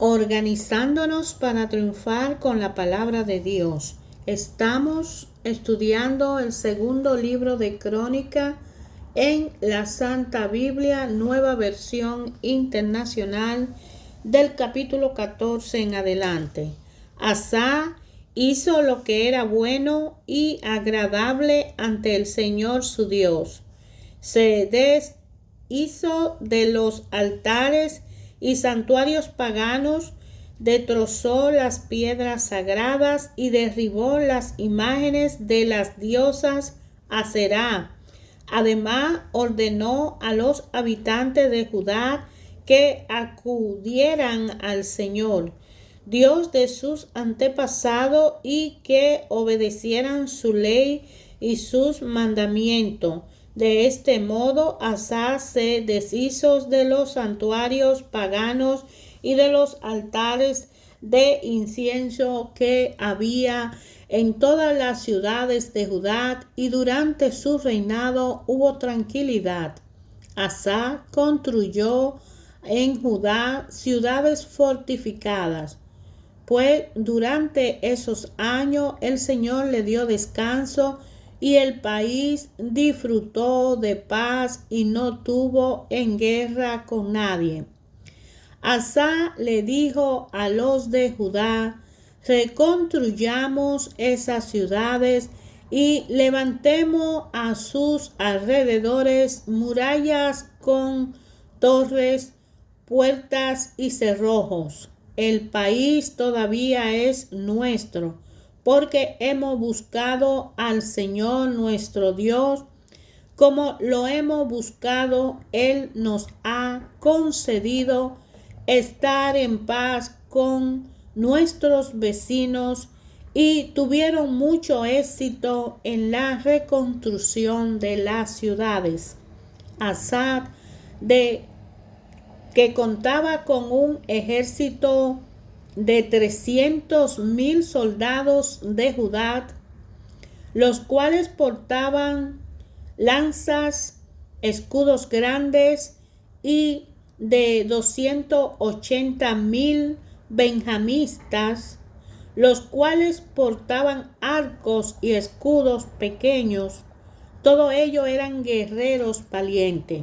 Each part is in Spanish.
Organizándonos para triunfar con la palabra de Dios. Estamos estudiando el segundo libro de Crónica en la Santa Biblia, nueva versión internacional, del capítulo 14 en adelante. Asa hizo lo que era bueno y agradable ante el Señor su Dios. Se deshizo de los altares y santuarios paganos, destrozó las piedras sagradas y derribó las imágenes de las diosas Aserá. Además, ordenó a los habitantes de Judá que acudieran al Señor, Dios de sus antepasados, y que obedecieran su ley y sus mandamientos. De este modo, Asa se deshizo de los santuarios paganos y de los altares de incienso que había en todas las ciudades de Judá, y durante su reinado hubo tranquilidad. Asa construyó en Judá ciudades fortificadas, pues durante esos años el Señor le dio descanso y el país disfrutó de paz y no tuvo en guerra con nadie. Asa le dijo a los de Judá: reconstruyamos esas ciudades y levantemos a sus alrededores murallas con torres, puertas y cerrojos. El país todavía es nuestro, porque hemos buscado al Señor nuestro Dios. Como lo hemos buscado, Él nos ha concedido estar en paz con nuestros vecinos, y tuvieron mucho éxito en la reconstrucción de las ciudades. Asa, que contaba con un ejército de 300,000 soldados de Judá, los cuales portaban lanzas, escudos grandes, y de 280,000 benjamitas, los cuales portaban arcos y escudos pequeños. Todos ellos eran guerreros valientes.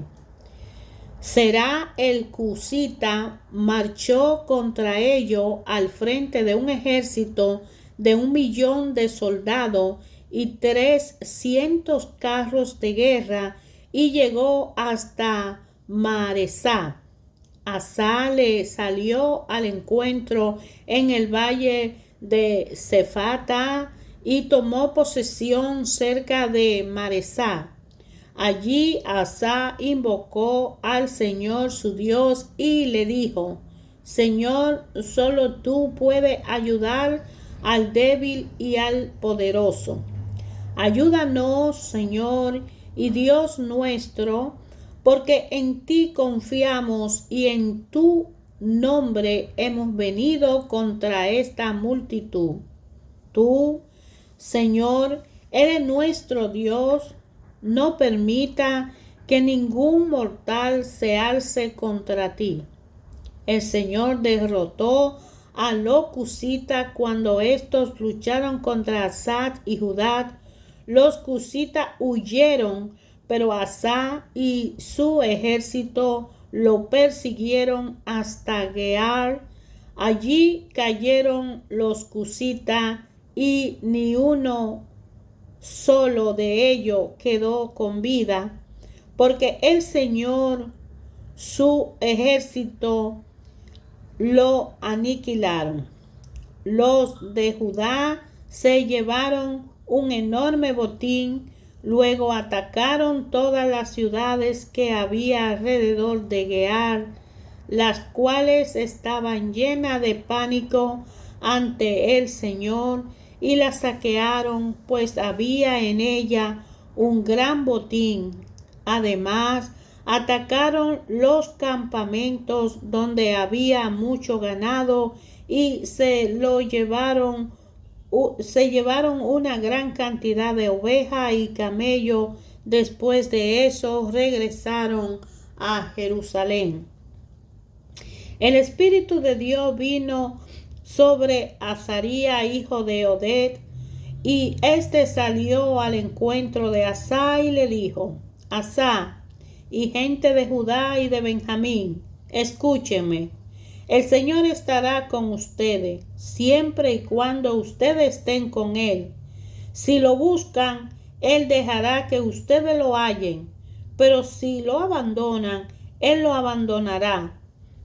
Será el cusita marchó contra ellos al frente de un ejército de 1,000,000 de soldados y 300 carros de guerra, y llegó hasta Maresá. Asa le salió al encuentro en el valle de Cefata y tomó posesión cerca de Maresá. Allí Asa invocó al Señor su Dios y le dijo: Señor, solo tú puedes ayudar al débil y al poderoso. Ayúdanos, Señor y Dios nuestro, porque en ti confiamos y en tu nombre hemos venido contra esta multitud. Tú, Señor, eres nuestro Dios. No permita que ningún mortal se alce contra ti. El Señor derrotó a los cusitas cuando estos lucharon contra Asa y Judá. Los cusitas huyeron, pero Asa y su ejército lo persiguieron hasta Gear. Allí cayeron los cusitas y ni uno solo de ellos quedó con vida, porque el Señor, su ejército, lo aniquilaron. Los de Judá se llevaron un enorme botín. Luego atacaron todas las ciudades que había alrededor de Gear, las cuales estaban llenas de pánico ante el Señor, y la saquearon, pues había en ella un gran botín. Además, atacaron los campamentos donde había mucho ganado y se llevaron una gran cantidad de ovejas y camellos. Después de eso regresaron a Jerusalén. El Espíritu de Dios vino sobre Azarías, hijo de Oded, y éste salió al encuentro de Asa y le dijo: Asa y gente de Judá y de Benjamín, escúchenme. El Señor estará con ustedes siempre y cuando ustedes estén con Él. Si lo buscan, Él dejará que ustedes lo hallen, pero si lo abandonan, Él lo abandonará.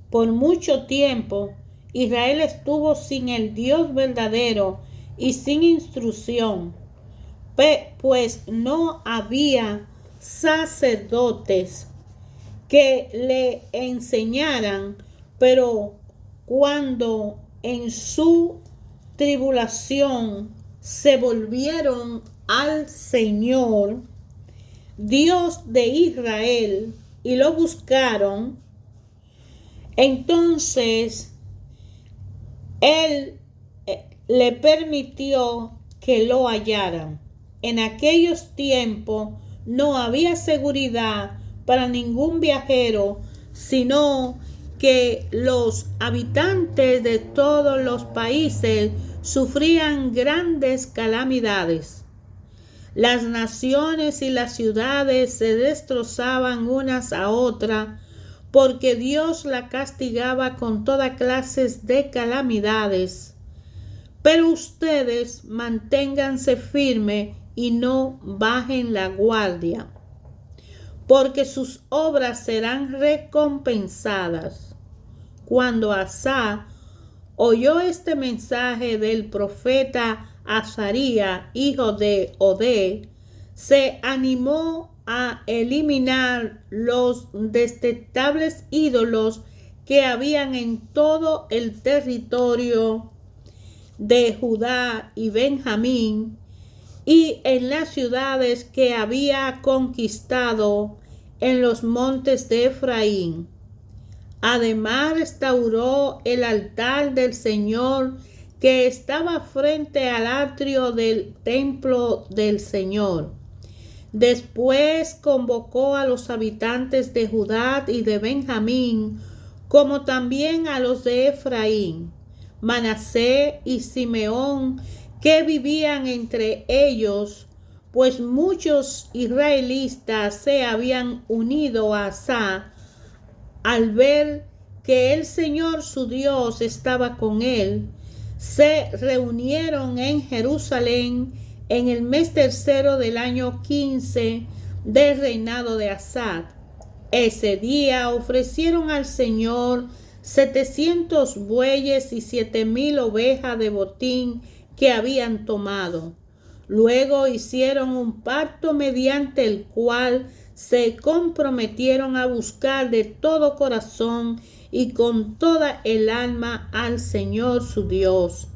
Por mucho tiempo, Israel estuvo sin el Dios verdadero y sin instrucción, pues no había sacerdotes que le enseñaran, pero cuando en su tribulación se volvieron al Señor, Dios de Israel, y lo buscaron, entonces Él le permitió que lo hallaran. En aquellos tiempos no había seguridad para ningún viajero, sino que los habitantes de todos los países sufrían grandes calamidades. Las naciones y las ciudades se destrozaban unas a otras, porque Dios la castigaba con toda clase de calamidades. Pero ustedes manténganse firmes y no bajen la guardia, porque sus obras serán recompensadas. Cuando Asa oyó este mensaje del profeta Azarías, hijo de Oded, se animó a eliminar los detestables ídolos que habían en todo el territorio de Judá y Benjamín y en las ciudades que había conquistado en los montes de Efraín. Además, restauró el altar del Señor que estaba frente al atrio del templo del Señor. Después convocó a los habitantes de Judá y de Benjamín, como también a los de Efraín, Manasés y Simeón, que vivían entre ellos, pues muchos israelitas se habían unido a Asa al ver que el Señor su Dios estaba con él. Se reunieron en Jerusalén en el mes tercero del año 15 del reinado de Asa. Ese día ofrecieron al Señor 700 bueyes y 7,000 ovejas de botín que habían tomado. Luego hicieron un pacto mediante el cual se comprometieron a buscar de todo corazón y con toda el alma al Señor su Dios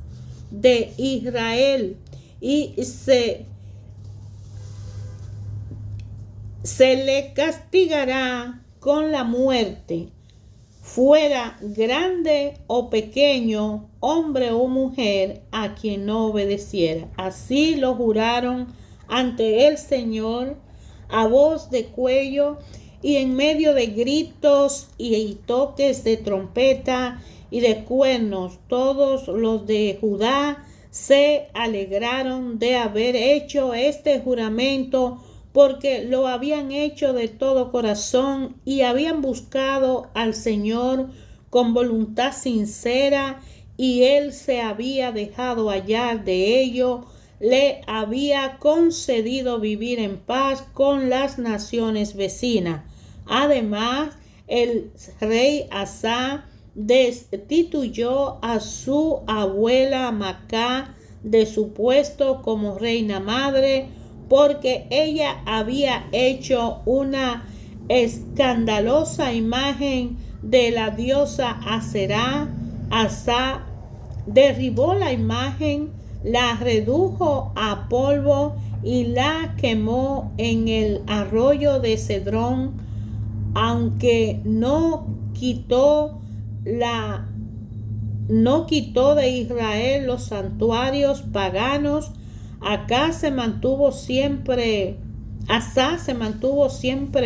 de Israel, y se le castigará con la muerte, fuera grande o pequeño, hombre o mujer, a quien no obedeciera. Así lo juraron ante el Señor a voz de cuello y en medio de gritos y toques de trompeta y de cuernos. Todos los de Judá se alegraron de haber hecho este juramento, porque lo habían hecho de todo corazón y habían buscado al Señor con voluntad sincera, y Él se había dejado hallar de ello, le había concedido vivir en paz con las naciones vecinas. Además, el rey Asa destituyó a su abuela Macá de su puesto como reina madre, porque ella había hecho una escandalosa imagen de la diosa Aserá. Asa derribó la imagen, la redujo a polvo y la quemó en el arroyo de Cedrón, aunque no quitó de Israel los santuarios paganos. Asa se mantuvo siempre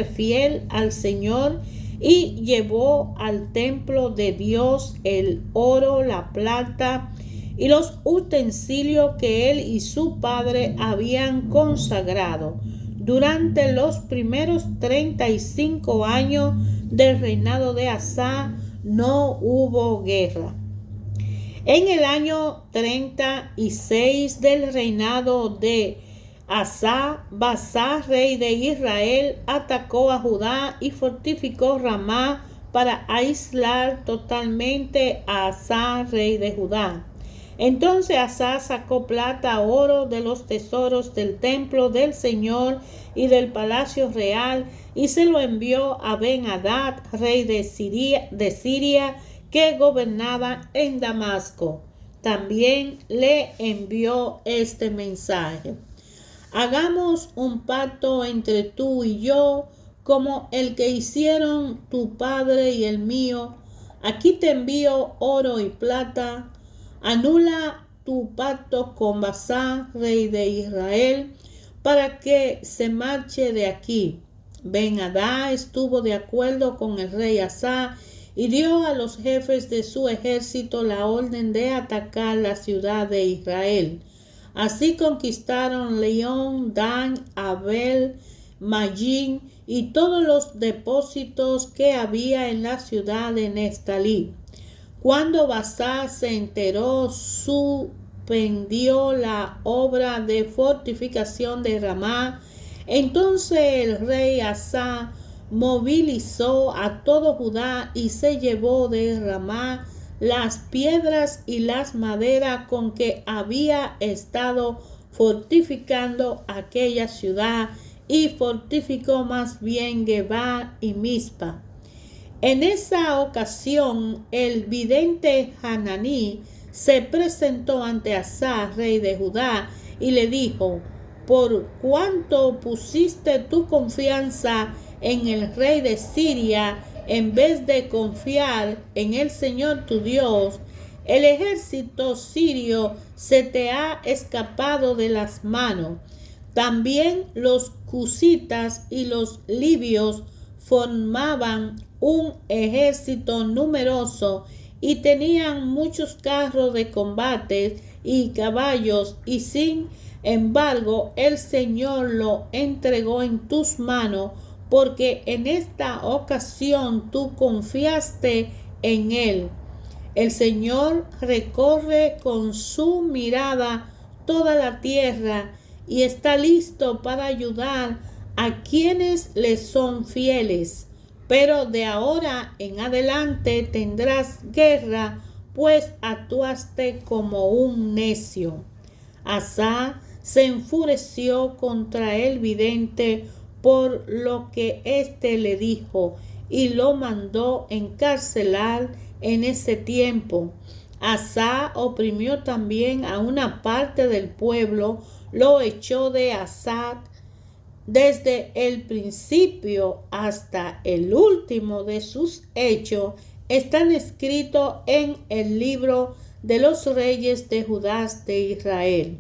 fiel al Señor y llevó al templo de Dios el oro, la plata y los utensilios que él y su padre habían consagrado. Durante los primeros 35 años del reinado de Asa no hubo guerra. En el año 36 del reinado de Asa, Baasá, rey de Israel, atacó a Judá y fortificó Ramá para aislar totalmente a Asa, rey de Judá. Entonces Asa sacó plata, oro de los tesoros del templo del Señor y del palacio real y se lo envió a Ben-Hadad, rey de Siria, que gobernaba en Damasco. También le envió este mensaje: hagamos un pacto entre tú y yo, como el que hicieron tu padre y el mío. Aquí te envío oro y plata. Anula tu pacto con Baasá, rey de Israel, para que se marche de aquí. Ben-Hadad estuvo de acuerdo con el rey Asa y dio a los jefes de su ejército la orden de atacar la ciudad de Israel. Así conquistaron León, Dan, Abel, Mayín y todos los depósitos que había en la ciudad de Neftalí. Cuando Baasá se enteró, suspendió la obra de fortificación de Ramá. Entonces el rey Asa movilizó a todo Judá y se llevó de Ramá las piedras y las maderas con que había estado fortificando aquella ciudad, y fortificó más bien Gebá y Mizpa. En esa ocasión el vidente Hananí se presentó ante Asa, rey de Judá, y le dijo: por cuanto pusiste tu confianza en el rey de Siria en vez de confiar en el Señor tu Dios, el ejército sirio se te ha escapado de las manos. También los cusitas y los libios formaban un ejército numeroso y tenían muchos carros de combate y caballos, y sin embargo el Señor lo entregó en tus manos, porque en esta ocasión tú confiaste en él. El Señor recorre con su mirada toda la tierra y está listo para ayudar a quienes le son fieles. Pero de ahora en adelante tendrás guerra, pues actuaste como un necio. Asa se enfureció contra el vidente por lo que éste le dijo y lo mandó encarcelar en ese tiempo. Asa oprimió también a una parte del pueblo, lo echó de Asad desde el principio hasta el último de sus hechos. Están escritos en el libro de los reyes de Judá de Israel.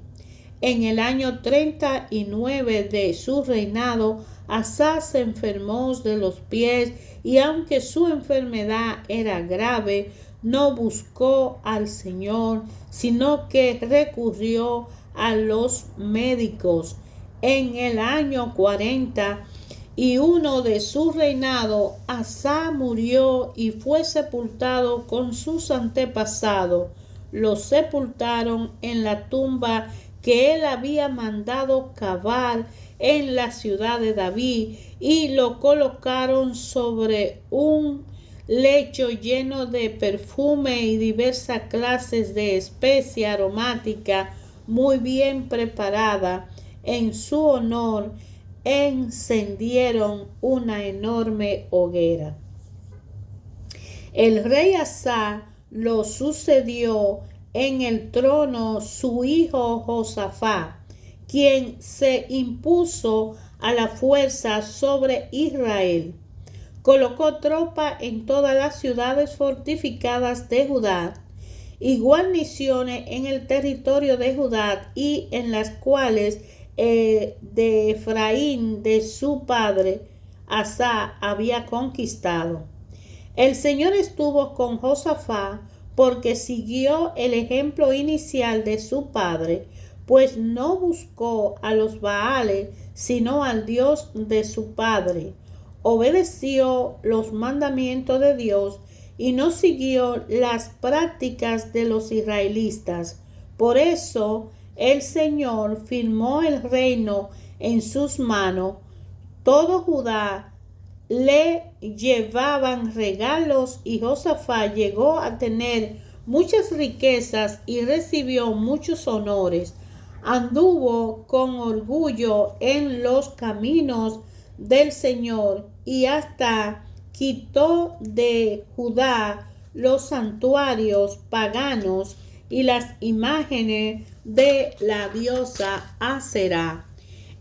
En el año 39 de su reinado, Asa se enfermó de los pies, y aunque su enfermedad era grave, no buscó al Señor, sino que recurrió a los médicos. En el año 41 de su reinado, Asa murió y fue sepultado con sus antepasados. Lo sepultaron en la tumba que él había mandado cavar en la ciudad de David, y lo colocaron sobre un lecho lleno de perfume y diversas clases de especia aromática muy bien preparada. En su honor encendieron una enorme hoguera. El rey Asa lo sucedió en el trono su hijo Josafat, quien se impuso a la fuerza sobre Israel. Colocó tropas en todas las ciudades fortificadas de Judá y guarniciones en el territorio de Judá y en las cuales de Efraín de su padre Asa había conquistado. El Señor estuvo con Josafat porque siguió el ejemplo inicial de su padre, pues no buscó a los Baales, sino al Dios de su padre. Obedeció los mandamientos de Dios y no siguió las prácticas de los israelitas. Por eso el Señor firmó el reino en sus manos. Todo Judá le llevaban regalos y Josafat llegó a tener muchas riquezas y recibió muchos honores. Anduvo con orgullo en los caminos del Señor y hasta quitó de Judá los santuarios paganos y las imágenes de la diosa Aserá.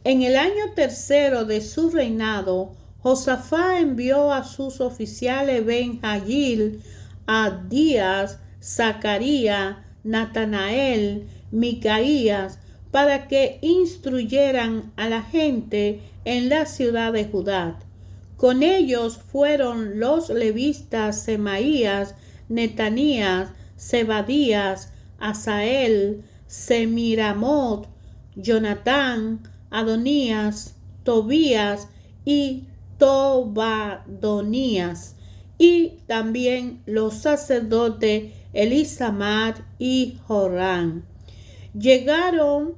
En el año tercero de su reinado, Josafat envió a sus oficiales Ben-Hail, Abdías, Zacarías, Natanael, Micaías, para que instruyeran a la gente en la ciudad de Judá. Con ellos fueron los levitas Semaías, Netanías, Zebadías, Asael, Semiramot, Jonatán, Adonías, Tobías y Tobadonías, y también los sacerdotes Elisamar y Jorán. Llevaron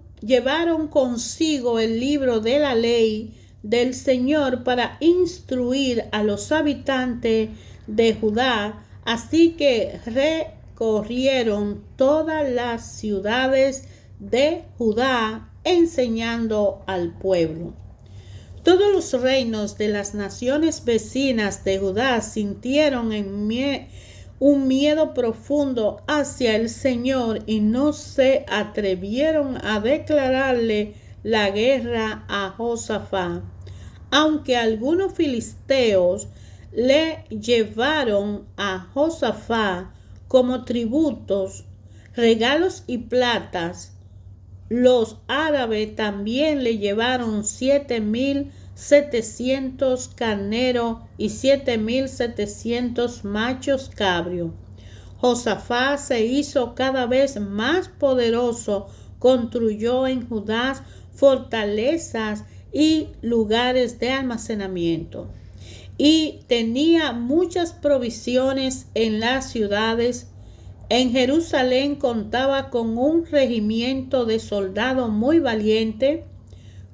consigo el libro de la ley del Señor para instruir a los habitantes de Judá, así que recorrieron todas las ciudades de Judá enseñando al pueblo. Todos los reinos de las naciones vecinas de Judá sintieron un miedo profundo hacia el Señor y no se atrevieron a declararle la guerra a Josafat. Aunque algunos filisteos le llevaron a Josafat como tributos, regalos y platas, los árabes también le llevaron 7,700 carneros y 7,700 machos cabríos. Josafat se hizo cada vez más poderoso, construyó en Judá fortalezas y lugares de almacenamiento, y tenía muchas provisiones en las ciudades. En Jerusalén contaba con un regimiento de soldados muy valientes,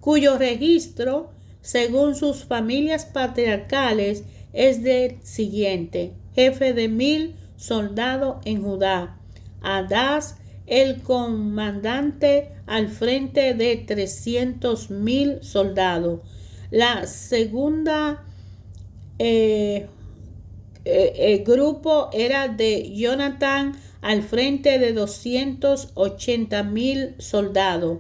cuyo registro, según sus familias patriarcales, es el siguiente: jefe de 1,000 soldados en Judá, Adás el comandante al frente de 300,000 soldados. La segunda grupo era de Jonatán al frente de 280,000 soldados.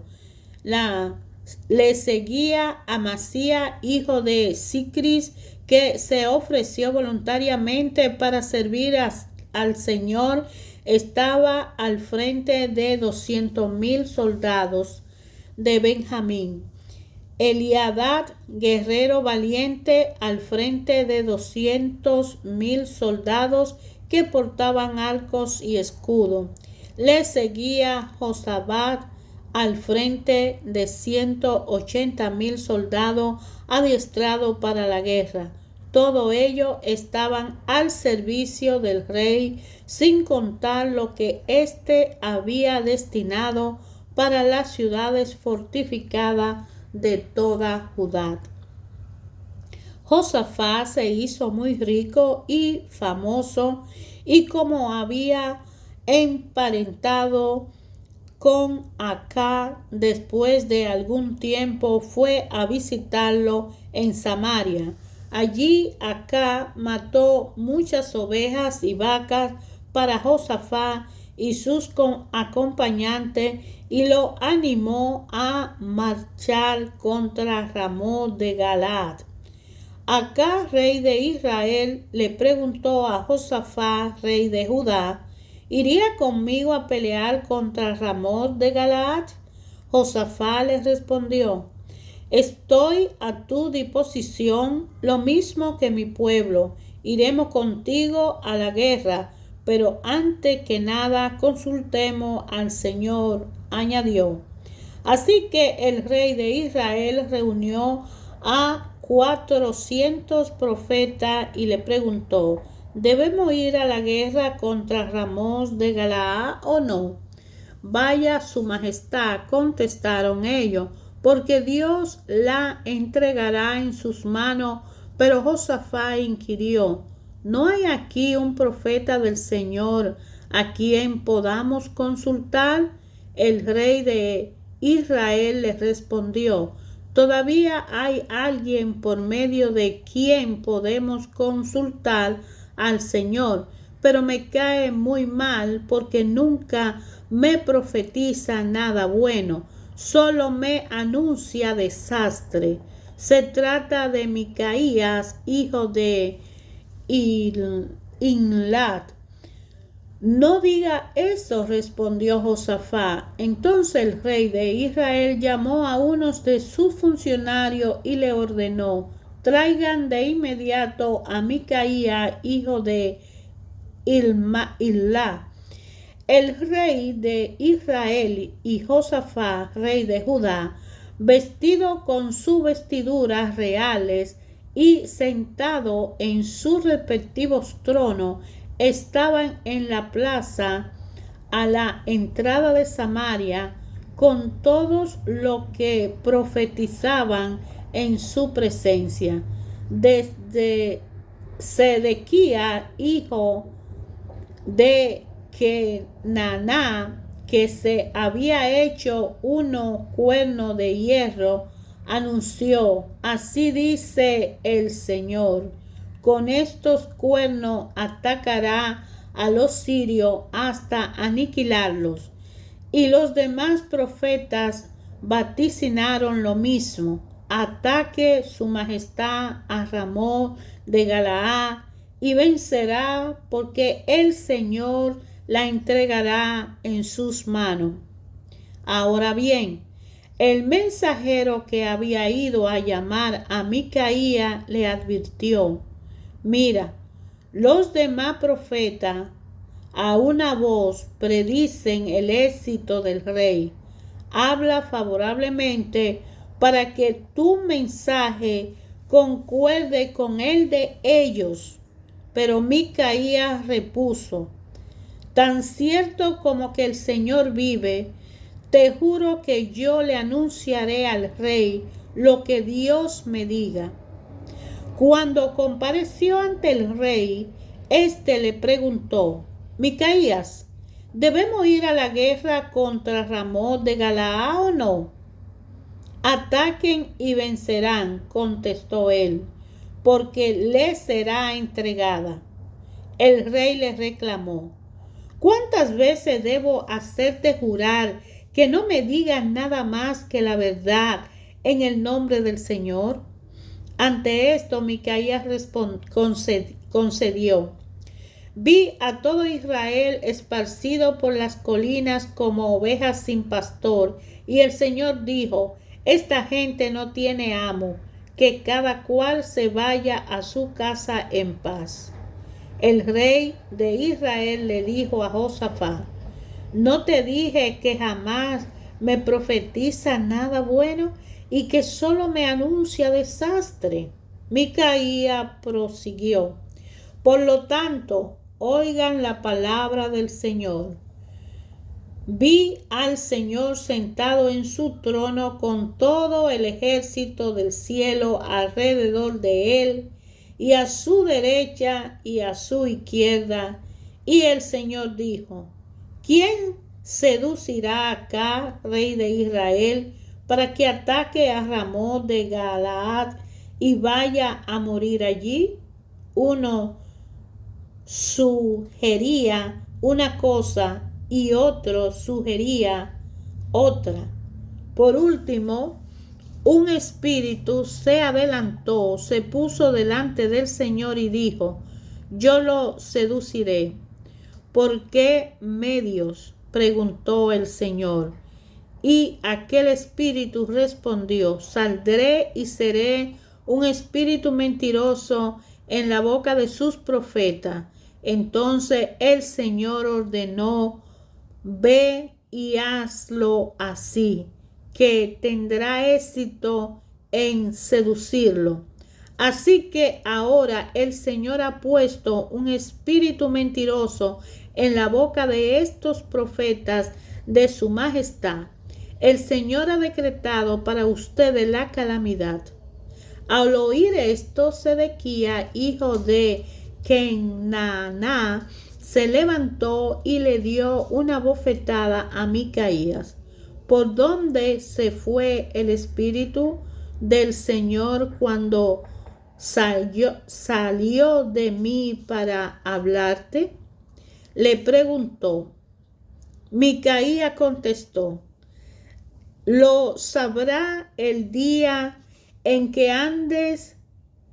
Le seguía Amasías, hijo de Zicris, que se ofreció voluntariamente para servir al Señor. Estaba al frente de 200,000 soldados. De Benjamín, Eliadad, guerrero valiente, al frente de 200,000 soldados que portaban arcos y escudo. Le seguía Josabad al frente de 180,000 soldados adiestrados para la guerra. Todo ello estaban al servicio del rey, sin contar lo que éste había destinado para las ciudades fortificadas de toda Judá. Josafat se hizo muy rico y famoso, y como había emparentado con Acá, después de algún tiempo fue a visitarlo en Samaria. Allí Acá mató muchas ovejas y vacas para Josafat y sus acompañantes, y lo animó a marchar contra Ramón de Galaad. Acá, rey de Israel, le preguntó a Josafat, rey de Judá: ¿iría conmigo a pelear contra Ramón de Galaad? Josafat le respondió: Estoy a tu disposición, lo mismo que mi pueblo. Iremos contigo a la guerra, pero antes que nada consultemos al Señor, añadió. Así que el rey de Israel reunió a 400 profetas y le preguntó: ¿debemos ir a la guerra contra Ramón de Galaad o no? Vaya su majestad, contestaron ellos, porque Dios la entregará en sus manos. Pero Josafat inquirió: ¿no hay aquí un profeta del Señor a quien podamos consultar? El rey de Israel le respondió: todavía hay alguien por medio de quien podemos consultar al Señor, pero me cae muy mal porque nunca me profetiza nada bueno, solo me anuncia desastre. Se trata de Micaías, hijo de Inlat. No diga eso, respondió Josafat. Entonces el rey de Israel llamó a unos de sus funcionarios y le ordenó: traigan de inmediato a Micaías, hijo de Ilá. El rey de Israel y Josafat, rey de Judá, vestido con sus vestiduras reales y sentado en sus respectivos tronos, estaban en la plaza a la entrada de Samaria con todos los que profetizaban en su presencia. Desde Sedequía, hijo de Kenaná, que se había hecho unos cuernos de hierro, anunció: así dice el Señor, con estos cuernos atacará a los sirios hasta aniquilarlos. Y los demás profetas vaticinaron lo mismo: ataque su majestad a Ramón de Galaad y vencerá, porque el Señor la entregará en sus manos. Ahora bien, el mensajero que había ido a llamar a Micaías le advirtió: mira, los demás profetas a una voz predicen el éxito del rey. Habla favorablemente para que tu mensaje concuerde con el de ellos. Pero Micaías repuso: tan cierto como que el Señor vive, te juro que yo le anunciaré al rey lo que Dios me diga. Cuando compareció ante el rey, éste le preguntó: Micaías, ¿debemos ir a la guerra contra Ramón de Galaad o no? Ataquen y vencerán, contestó él, porque le será entregada. El rey le reclamó: ¿cuántas veces debo hacerte jurar que no me digas nada más que la verdad en el nombre del Señor? Ante esto, Micaías concedió: vi a todo Israel esparcido por las colinas como ovejas sin pastor, y el Señor dijo: esta gente no tiene amo, que cada cual se vaya a su casa en paz. El rey de Israel le dijo a Josafat: ¿no te dije que jamás me profetiza nada bueno y que solo me anuncia desastre? Micaías prosiguió: por lo tanto, oigan la palabra del Señor. Vi al Señor sentado en su trono con todo el ejército del cielo alrededor de él, y a su derecha y a su izquierda. Y el Señor dijo: ¿quién seducirá acá, rey de Israel, para que ataque a Ramón de Galaad y vaya a morir allí? Uno sugería una cosa y otro sugería otra. Por último, un espíritu se adelantó, se puso delante del Señor y dijo: yo lo seduciré. ¿Por qué medios?, preguntó el Señor. Y aquel espíritu respondió: saldré y seré un espíritu mentiroso en la boca de sus profetas. Entonces el Señor ordenó: ve y hazlo así, que tendrá éxito en seducirlo. Así que ahora el Señor ha puesto un espíritu mentiroso en la boca de estos profetas de su majestad. El Señor ha decretado para ustedes la calamidad. Al oír esto, Sedequías, hijo de Kenaná, se levantó y le dio una bofetada a Micaías. ¿Por dónde se fue el espíritu del Señor cuando salió de mí para hablarte? Le preguntó. Micaías contestó: lo sabrá el día en que andes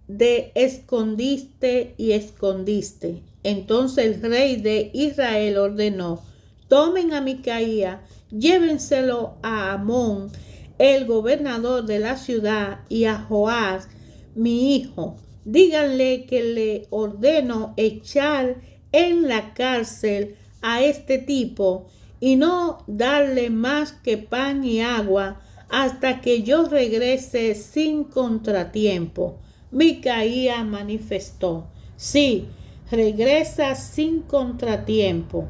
de escondite y escondiste. Entonces el rey de Israel ordenó: tomen a Micaías, llévenselo a Amón, el gobernador de la ciudad, y a Joás, mi hijo. Díganle que le ordeno echar en la cárcel a este tipo y no darle más que pan y agua hasta que yo regrese sin contratiempo. Micaías manifestó: sí, regresa sin contratiempo.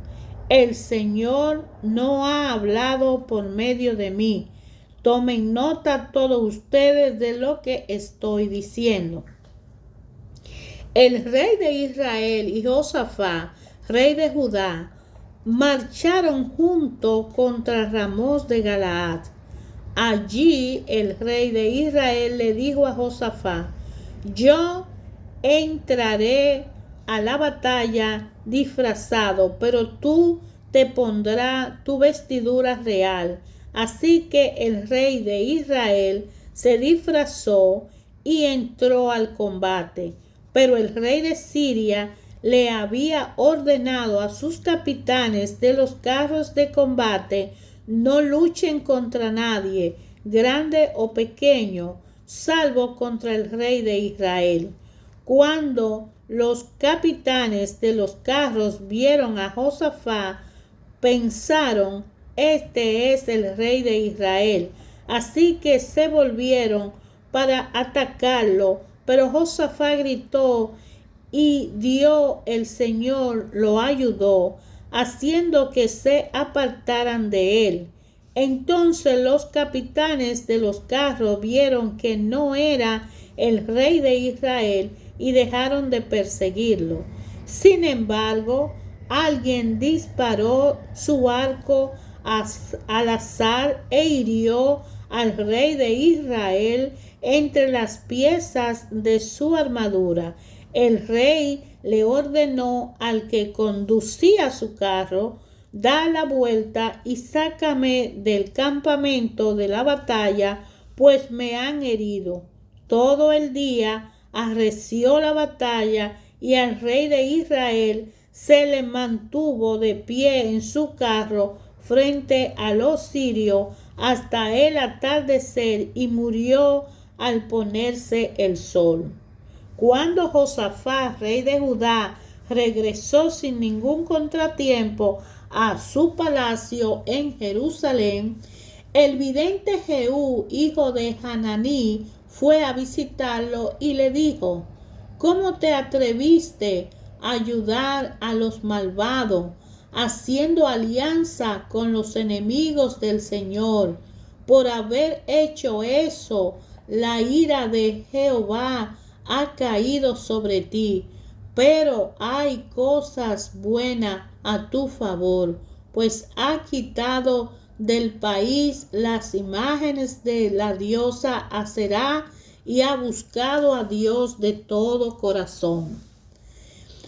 El Señor no ha hablado por medio de mí. Tomen nota todos ustedes de lo que estoy diciendo. El rey de Israel y Josafat, rey de Judá, marcharon juntos contra Ramós de Galaad. Allí el rey de Israel le dijo a Josafat: yo entraré a la batalla disfrazado, pero tú te pondrás tu vestidura real. Así que el rey de Israel se disfrazó y entró al combate. Pero el rey de Siria le había ordenado a sus capitanes de los carros de combate: no luchen contra nadie, grande o pequeño, salvo contra el rey de Israel. Cuando los capitanes de los carros vieron a Josafat, pensaron: este es el rey de Israel. Así que se volvieron para atacarlo. Pero Josafat gritó y el Señor lo ayudó, haciendo que se apartaran de él. Entonces los capitanes de los carros vieron que no era el rey de Israel y dejaron de perseguirlo. Sin embargo, alguien disparó su arco al azar e hirió al rey de Israel entre las piezas de su armadura. El rey le ordenó al que conducía su carro: da la vuelta y sácame del campamento de la batalla, pues me han herido. Todo el día arreció la batalla y al rey de Israel se le mantuvo de pie en su carro frente a los sirios hasta el atardecer y murió al ponerse el sol. Cuando Josafat, rey de Judá, regresó sin ningún contratiempo a su palacio en Jerusalén, el vidente Jehú, hijo de Hananí, fue a visitarlo y le dijo: ¿cómo te atreviste a ayudar a los malvados, haciendo alianza con los enemigos del Señor? Por haber hecho eso, la ira de Jehová ha caído sobre ti. Pero hay cosas buenas a tu favor, pues ha quitado del país las imágenes de la diosa Aserá y ha buscado a Dios de todo corazón.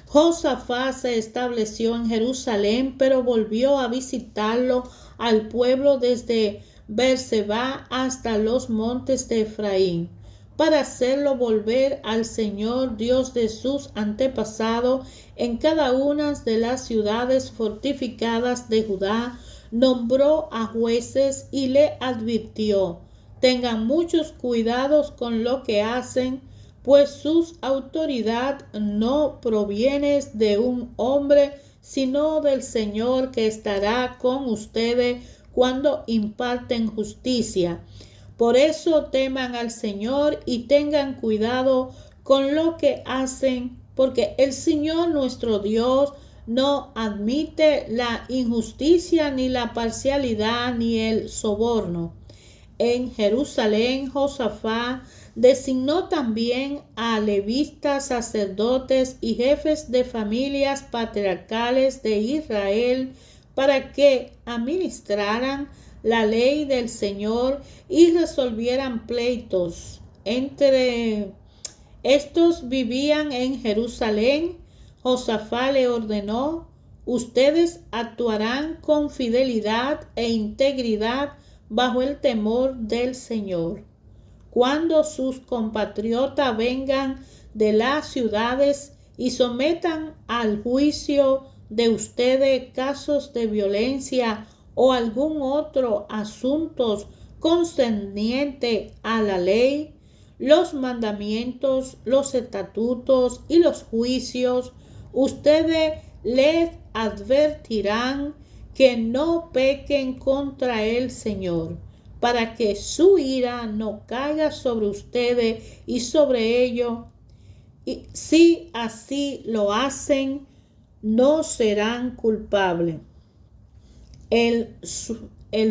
Josafat se estableció en Jerusalén, pero volvió a visitarlo al pueblo desde Beerseba hasta los montes de Efraín, para hacerlo volver al Señor Dios de sus antepasados en cada una de las ciudades fortificadas de Judá. nombró a jueces y le advirtió: tengan muchos cuidados con lo que hacen, pues su autoridad no proviene de un hombre, sino del Señor, que estará con ustedes cuando imparten justicia. Por eso teman al Señor y tengan cuidado con lo que hacen, porque el Señor nuestro Dios no admite la injusticia, ni la parcialidad, ni el soborno. En Jerusalén, Josafat designó también a levitas, sacerdotes y jefes de familias patriarcales de Israel para que administraran la ley del Señor y resolvieran pleitos. Entre estos vivían en Jerusalén. Josafat le ordenó: ustedes actuarán con fidelidad e integridad bajo el temor del Señor. Cuando sus compatriotas vengan de las ciudades y sometan al juicio de ustedes casos de violencia o algún otro asunto concerniente a la ley, los mandamientos, los estatutos y los juicios, ustedes les advertirán que no pequen contra el Señor, para que su ira no caiga sobre ustedes y sobre ellos. Y si así lo hacen, no serán culpables. El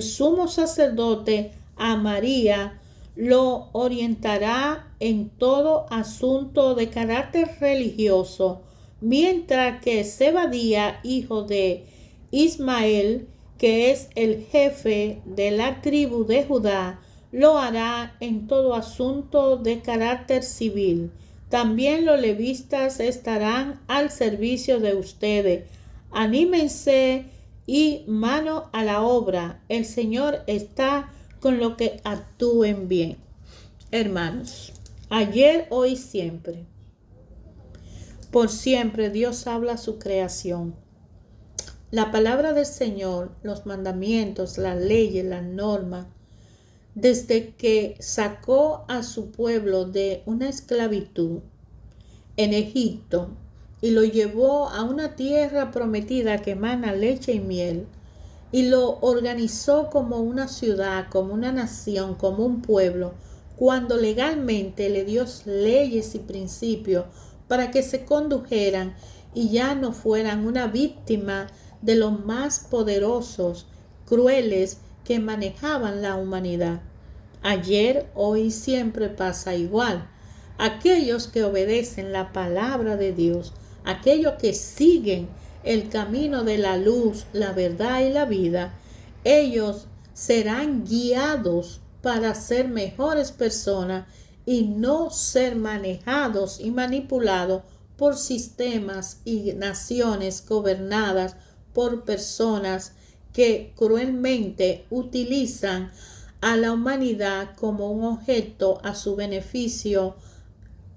sumo sacerdote Amaría lo orientará en todo asunto de carácter religioso, mientras que Zebadía, hijo de Ismael, que es el jefe de la tribu de Judá, lo hará en todo asunto de carácter civil. También los levitas estarán al servicio de ustedes. Anímense y mano a la obra. El Señor está con los que actúen bien. Hermanos, ayer, hoy, siempre. Por siempre Dios habla a su creación. La palabra del Señor, los mandamientos, las leyes, las normas, desde que sacó a su pueblo de una esclavitud en Egipto y lo llevó a una tierra prometida que emana leche y miel, y lo organizó como una ciudad, como una nación, como un pueblo, cuando legalmente le dio leyes y principios para que se condujeran y ya no fueran una víctima de los más poderosos, crueles, que manejaban la humanidad. Ayer, hoy y siempre pasa igual. Aquellos que obedecen la palabra de Dios, aquellos que siguen el camino de la luz, la verdad y la vida, ellos serán guiados para ser mejores personas y no ser manejados y manipulados por sistemas y naciones gobernadas por personas que cruelmente utilizan a la humanidad como un objeto a su beneficio,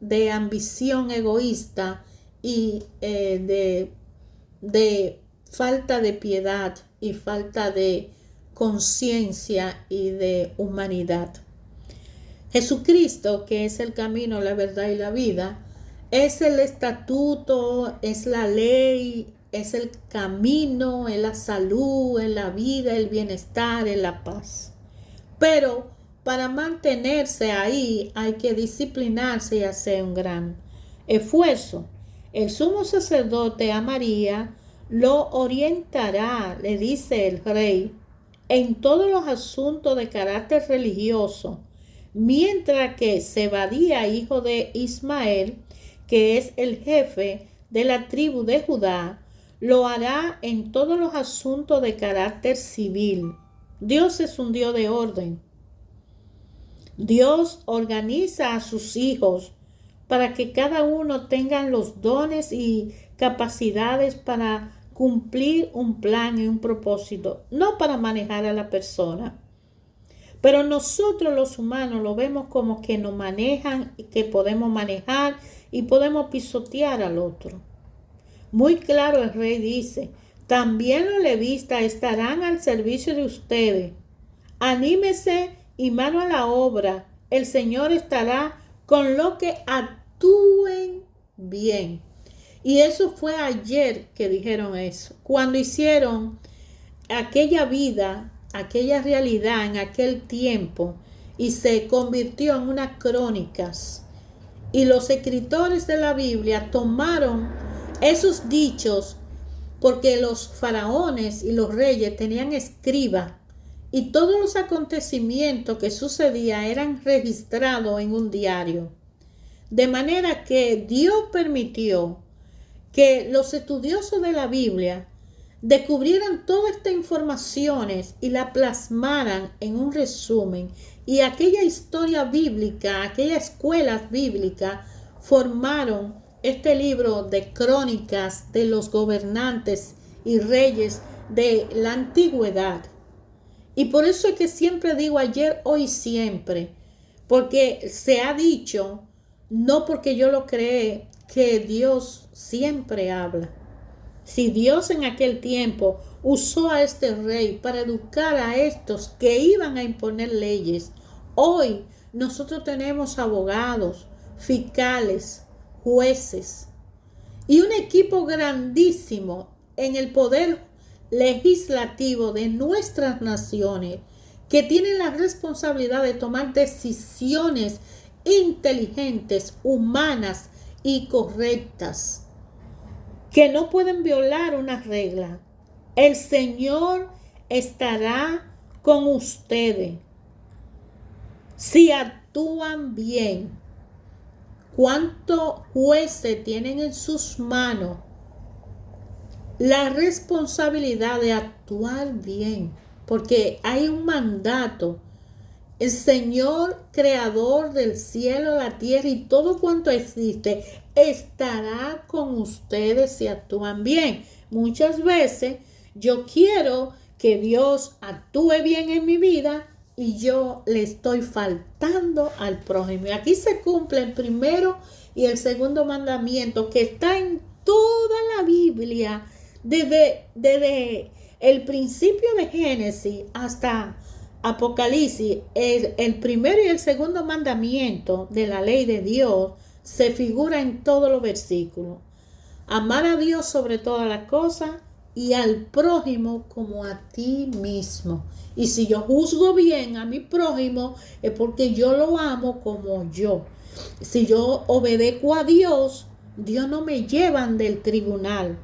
de ambición egoísta y de falta de piedad y falta de conciencia y de humanidad. Jesucristo, que es el camino, la verdad y la vida, es el estatuto, es la ley, es el camino, es la salud, es la vida, el bienestar, es la paz. Pero para mantenerse ahí hay que disciplinarse y hacer un gran esfuerzo. El sumo sacerdote Amaría lo orientará, le dice el rey, en todos los asuntos de carácter religioso, mientras que Zebadía, hijo de Ismael, que es el jefe de la tribu de Judá, lo hará en todos los asuntos de carácter civil. Dios es un Dios de orden. Dios organiza a sus hijos para que cada uno tenga los dones y capacidades para cumplir un plan y un propósito, no para manejar a la persona. Pero nosotros los humanos lo vemos como que nos manejan y que podemos manejar y podemos pisotear al otro. Muy claro el rey dice: También los levistas estarán al servicio de ustedes. Anímese y mano a la obra. El Señor estará con los que actúen bien. Y eso fue ayer que dijeron eso. Cuando hicieron aquella vida, aquella realidad en aquel tiempo y se convirtió en unas crónicas. Y los escritores de la Biblia tomaron esos dichos porque los faraones y los reyes tenían escriba y todos los acontecimientos que sucedían eran registrados en un diario. De manera que Dios permitió que los estudiosos de la Biblia descubrieran todas estas informaciones y la plasmaran en un resumen. Y aquella historia bíblica, aquellas escuelas bíblicas formaron este libro de crónicas de los gobernantes y reyes de la antigüedad. Y por eso es que siempre digo ayer, hoy, siempre, porque se ha dicho, no porque yo lo creé, que Dios siempre habla. Si Dios en aquel tiempo usó a este rey para educar a estos que iban a imponer leyes, hoy nosotros tenemos abogados, fiscales, jueces y un equipo grandísimo en el poder legislativo de nuestras naciones que tienen la responsabilidad de tomar decisiones inteligentes, humanas y correctas, que no pueden violar una regla. El Señor estará con ustedes si actúan bien. ¿Cuántos jueces tienen en sus manos la responsabilidad de actuar bien? Porque hay un mandato. El Señor, creador del cielo, la tierra y todo cuanto existe, estará con ustedes si actúan bien. Muchas veces yo quiero que Dios actúe bien en mi vida y yo le estoy faltando al prójimo. Y aquí se cumple el primero y el segundo mandamiento que está en toda la Biblia, desde el principio de Génesis hasta Apocalipsis. El primero y el segundo mandamiento de la ley de Dios se figura en todos los versículos. Amar a Dios sobre todas las cosas y al prójimo como a ti mismo. Y si yo juzgo bien a mi prójimo es porque yo lo amo como yo. Si yo obedezco a Dios, Dios no me lleva del tribunal,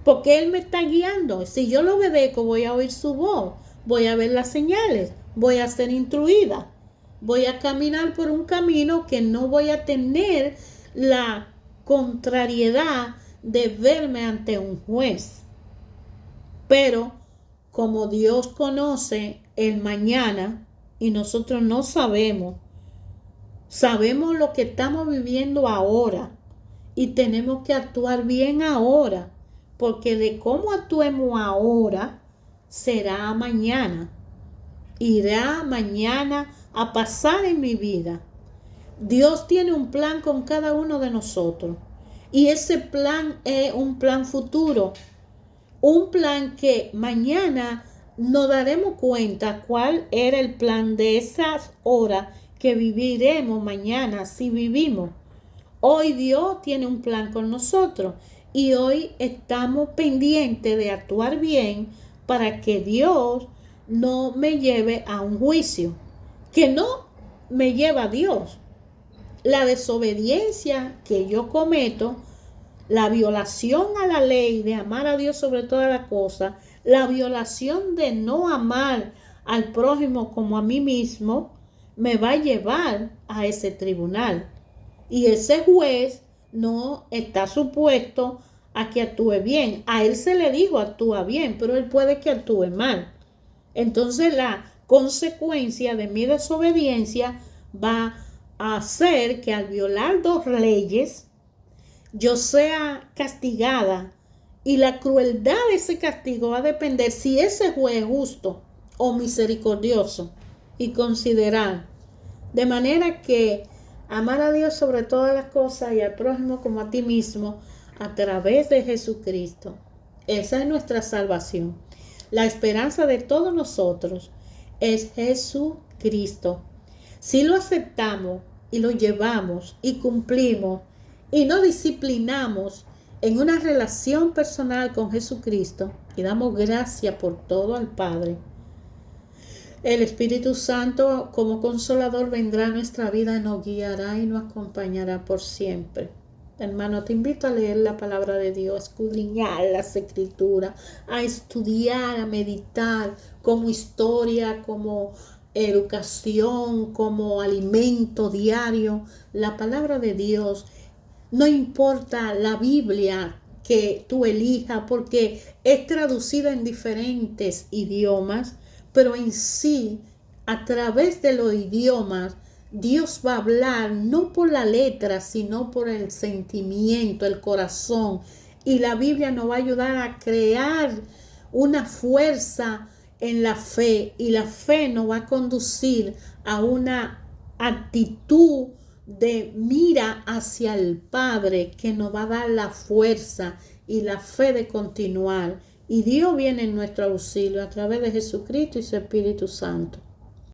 porque Él me está guiando. Si yo lo obedezco, voy a oír su voz, voy a ver las señales, voy a ser instruida, voy a caminar por un camino que no voy a tener la contrariedad de verme ante un juez. Pero como Dios conoce el mañana y nosotros no sabemos, sabemos lo que estamos viviendo ahora y tenemos que actuar bien ahora, porque de cómo actuemos ahora será mañana, irá mañana a pasar en mi vida. Dios tiene un plan con cada uno de nosotros y ese plan es un plan futuro, un plan que mañana nos daremos cuenta cuál era el plan de esas horas que viviremos mañana si vivimos. Hoy Dios tiene un plan con nosotros y hoy estamos pendientes de actuar bien para que Dios no me lleve a un juicio, que no me lleva a Dios. La desobediencia que yo cometo, la violación a la ley de amar a Dios sobre todas las cosas, la violación de no amar al prójimo como a mí mismo, me va a llevar a ese tribunal. Y ese juez no está supuesto a que actúe bien. A él se le dijo actúa bien, pero él puede que actúe mal. Entonces la consecuencia de mi desobediencia va a hacer que al violar dos leyes yo sea castigada, y la crueldad de ese castigo va a depender si ese juez es justo o misericordioso, y considerar. De manera que amar a Dios sobre todas las cosas y al prójimo como a ti mismo a través de Jesucristo. Esa es nuestra salvación. La esperanza de todos nosotros es Jesucristo. Si lo aceptamos y lo llevamos y cumplimos y nos disciplinamos en una relación personal con Jesucristo y damos gracias por todo al Padre, el Espíritu Santo como consolador vendrá a nuestra vida y nos guiará y nos acompañará por siempre. Hermano, te invito a leer la palabra de Dios, a escudriñar las escrituras, a estudiar, a meditar como historia, como educación, como alimento diario. La palabra de Dios, no importa la Biblia que tú elijas, porque es traducida en diferentes idiomas, pero en sí, a través de los idiomas, Dios va a hablar no por la letra, sino por el sentimiento, el corazón. Y la Biblia nos va a ayudar a crear una fuerza en la fe. Y la fe nos va a conducir a una actitud de mira hacia el Padre, que nos va a dar la fuerza y la fe de continuar. Y Dios viene en nuestro auxilio a través de Jesucristo y su Espíritu Santo.